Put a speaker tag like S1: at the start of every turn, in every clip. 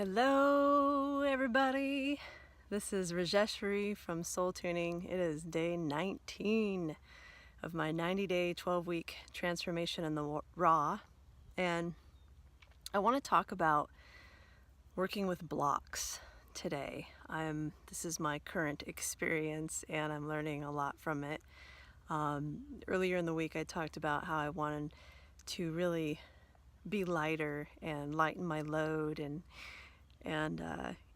S1: Hello, everybody. This is Rajeshwari from Soul Tuning. It is day 19 of my 90-day, 12-week transformation in the raw. And I want to talk about working with blocks today. This is my current experience, and I'm learning a lot from it. Earlier in the week, I talked about how I wanted to really be lighter and lighten my load and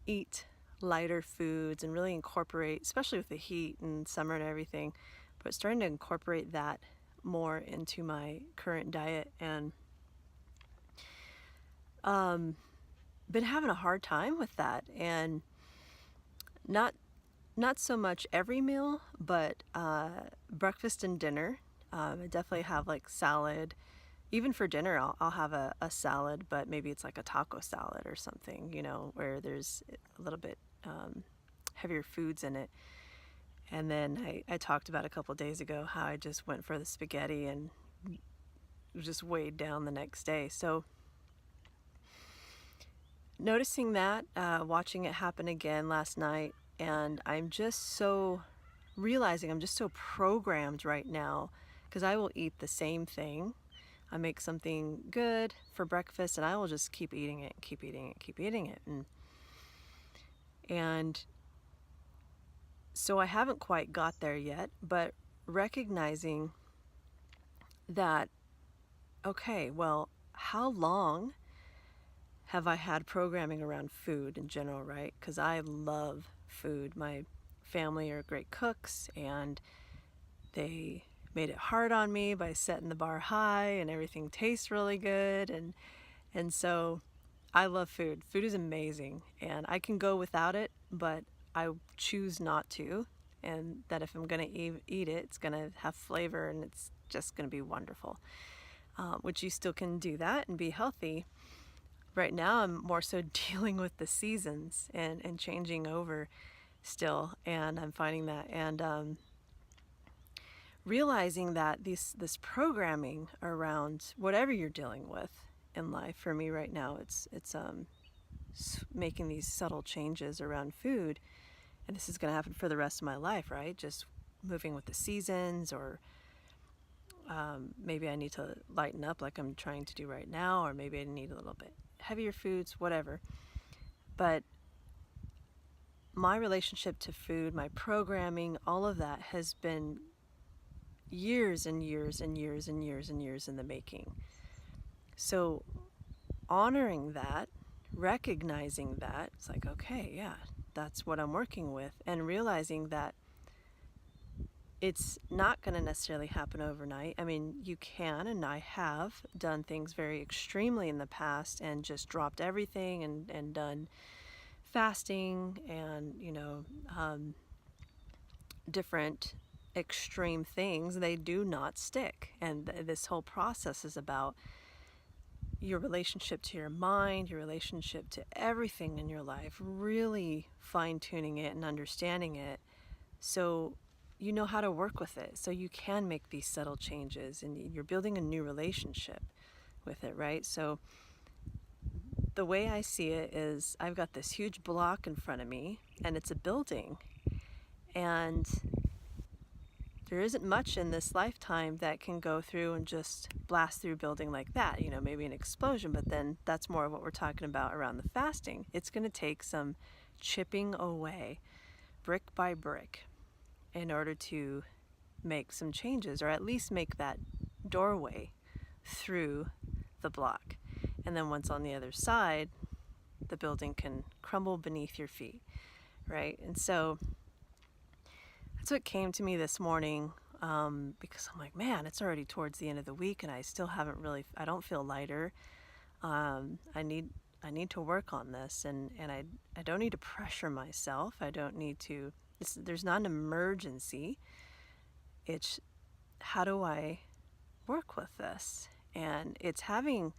S1: eat lighter foods and really incorporate, especially with the heat and summer and everything, but starting to incorporate that more into my current diet, and been having a hard time with that. And not so much every meal, but breakfast and dinner. I definitely have like salad. Even for dinner, I'll have a salad, but maybe it's like a taco salad or something, where there's a little bit heavier foods in it. And then I talked about a couple days ago how I just went for the spaghetti and just weighed down the next day. So noticing that, watching it happen again last night, and I'm just so realizing I'm just so programmed right now, because I will eat the same thing. I make something good for breakfast and I will just keep eating it, keep eating it, keep eating it. And so I haven't quite got there yet, but recognizing that, okay, well, how long have I had programming around food in general, right? Because I love food. My family are great cooks, and they made it hard on me by setting the bar high, and everything tastes really good, and so I love food. Food is amazing, and I can go without it, but I choose not to, and that if I'm gonna eat it, it's gonna have flavor and it's just gonna be wonderful, which you still can do that and be healthy. Right now I'm more so dealing with the seasons and changing over still, and I'm finding that, and realizing that this programming around whatever you're dealing with in life, for me right now, it's making these subtle changes around food, and this is going to happen for the rest of my life, right? Just moving with the seasons, or maybe I need to lighten up like I'm trying to do right now, or maybe I need a little bit heavier foods, whatever. But my relationship to food, my programming, all of that has been years and years and years and years and years in the making. So honoring that, recognizing that, it's like, okay, yeah, that's what I'm working with, and realizing that it's not going to necessarily happen overnight. I mean, you can, and I have done things very extremely in the past and just dropped everything and done fasting and, different extreme things. They do not stick. And this whole process is about your relationship to your mind, your relationship to everything in your life, really fine-tuning it and understanding it, so you know how to work with it, so you can make these subtle changes, and you're building a new relationship with it, right? So the way I see it is, I've got this huge block in front of me, and it's a building, and there isn't much in this lifetime that can go through and just blast through a building like that. Maybe an explosion, but then that's more of what we're talking about around the fasting. It's going to take some chipping away, brick by brick, in order to make some changes, or at least make that doorway through the block. And then once on the other side, the building can crumble beneath your feet, right? And so that's what came to me this morning, because I'm like, man, it's already towards the end of the week, and I still haven't really, I don't feel lighter. I need to work on this, and I don't need to pressure myself. I don't need to, there's not an emergency. It's, how do I work with this? And it's having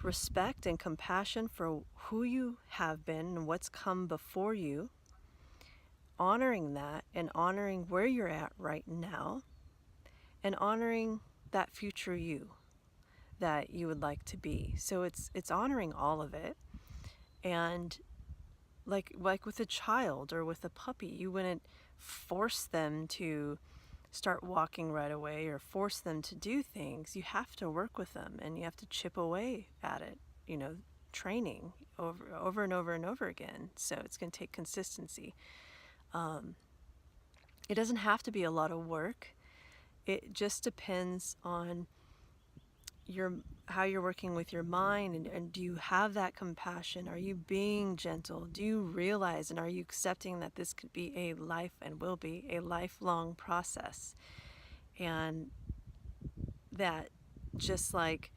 S1: respect and compassion for who you have been and what's come before you, honoring that, and honoring where you're at right now, and honoring that future you that you would like to be. So it's honoring all of it, And like with a child or with a puppy, you wouldn't force them to start walking right away or force them to do things. You have to work with them and you have to chip away at it, training over and over and over again. So it's going to take consistency. It doesn't have to be a lot of work. It just depends on your how you're working with your mind, and do you have that compassion? Are you being gentle? Do you realize and are you accepting that this could be a life and will be a lifelong process? And that just like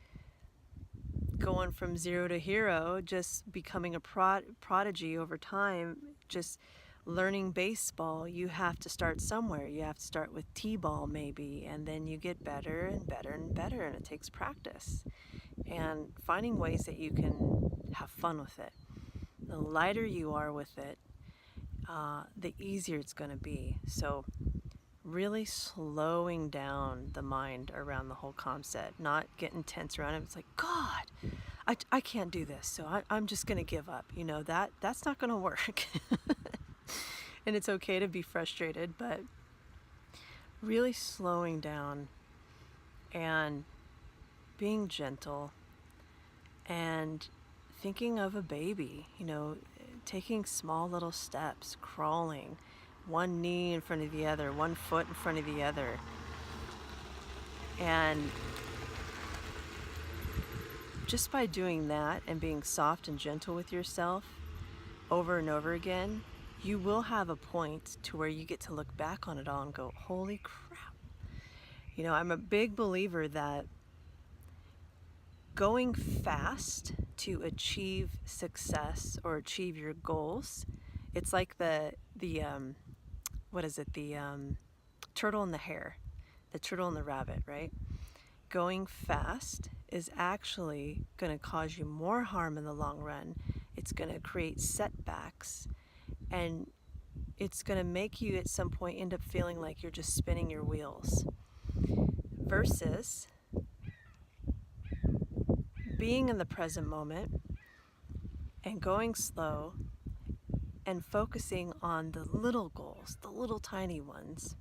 S1: going from zero to hero, just becoming a prodigy over time, just learning baseball, you have to start somewhere. You have to start with t-ball maybe, and then you get better and better and better, and it takes practice and finding ways that you can have fun with it. The lighter you are with it, the easier it's going to be. So really slowing down the mind around the whole concept, not getting tense around it. It's like, God, I can't do this, so I'm just going to give up. That's not going to work. And it's okay to be frustrated, but really slowing down and being gentle and thinking of a baby, taking small little steps, crawling, one knee in front of the other, one foot in front of the other. And just by doing that and being soft and gentle with yourself over and over again, you will have a point to where you get to look back on it all and go, holy crap. I'm a big believer that going fast to achieve success or achieve your goals, it's like the what is it, the turtle and the hare, the turtle and the rabbit, right? Going fast is actually going to cause you more harm in the long run. It's going to create setbacks, and it's going to make you at some point end up feeling like you're just spinning your wheels. Versus being in the present moment and going slow and focusing on the little goals, the little tiny ones.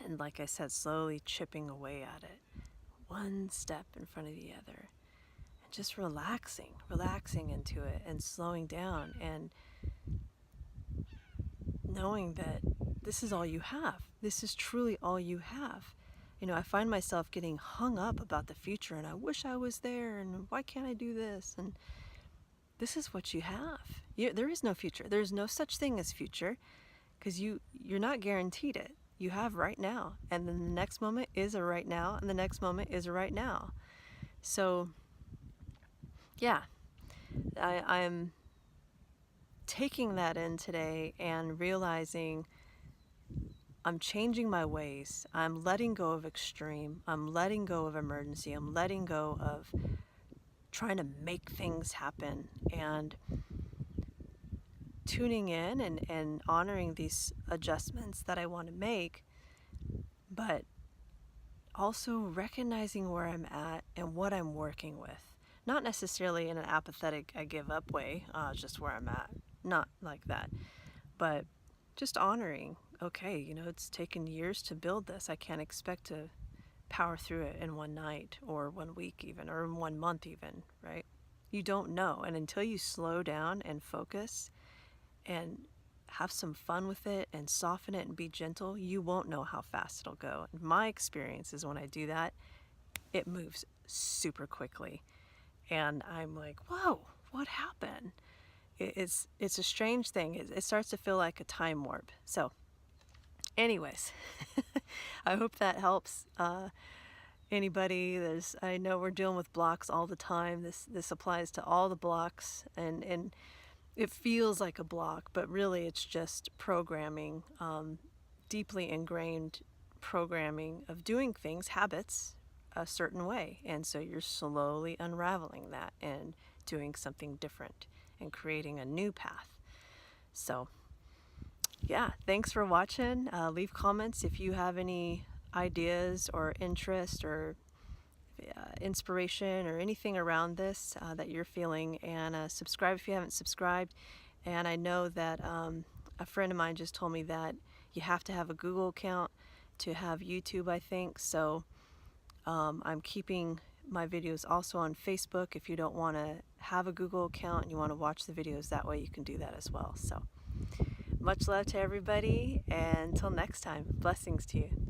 S1: And like I said, slowly chipping away at it, one step in front of the other. And just relaxing into it and slowing down and knowing that this is all you have. This is truly all you have. I find myself getting hung up about the future, and I wish I was there, and why can't I do this? And this is what you have. There is no future. There's no such thing as future, because you're not guaranteed it. You have right now, and then the next moment is a right now, and the next moment is a right now. So, yeah, I'm taking that in today and realizing I'm changing my ways. I'm letting go of extreme. I'm letting go of emergency. I'm letting go of trying to make things happen, and tuning in and honoring these adjustments that I want to make, but also recognizing where I'm at and what I'm working with. Not necessarily in an apathetic, I give up way, just where I'm at. Not like that. But just honoring, okay, it's taken years to build this. I can't expect to power through it in one night or 1 week even, or in 1 month even, right? You don't know. And until you slow down and focus and have some fun with it and soften it and be gentle, you won't know how fast it'll go. And my experience is when I do that, it moves super quickly. And I'm like, whoa, what happened? It's a strange thing. It starts to feel like a time warp. So anyways, I hope that helps anybody. I know we're dealing with blocks all the time. This applies to all the blocks, and it feels like a block, but really it's just programming, deeply ingrained programming of doing things, habits, a certain way. And so you're slowly unraveling that and doing something different and creating a new path. So yeah, thanks for watching. Leave comments if you have any ideas or interest or inspiration or anything around this that you're feeling, and subscribe if you haven't subscribed. And I know that a friend of mine just told me that you have to have a Google account to have YouTube, I think. So I'm keeping my videos also on Facebook. If you don't want to have a Google account and you want to watch the videos that way, you can do that as well. So much love to everybody, and until next time, blessings to you.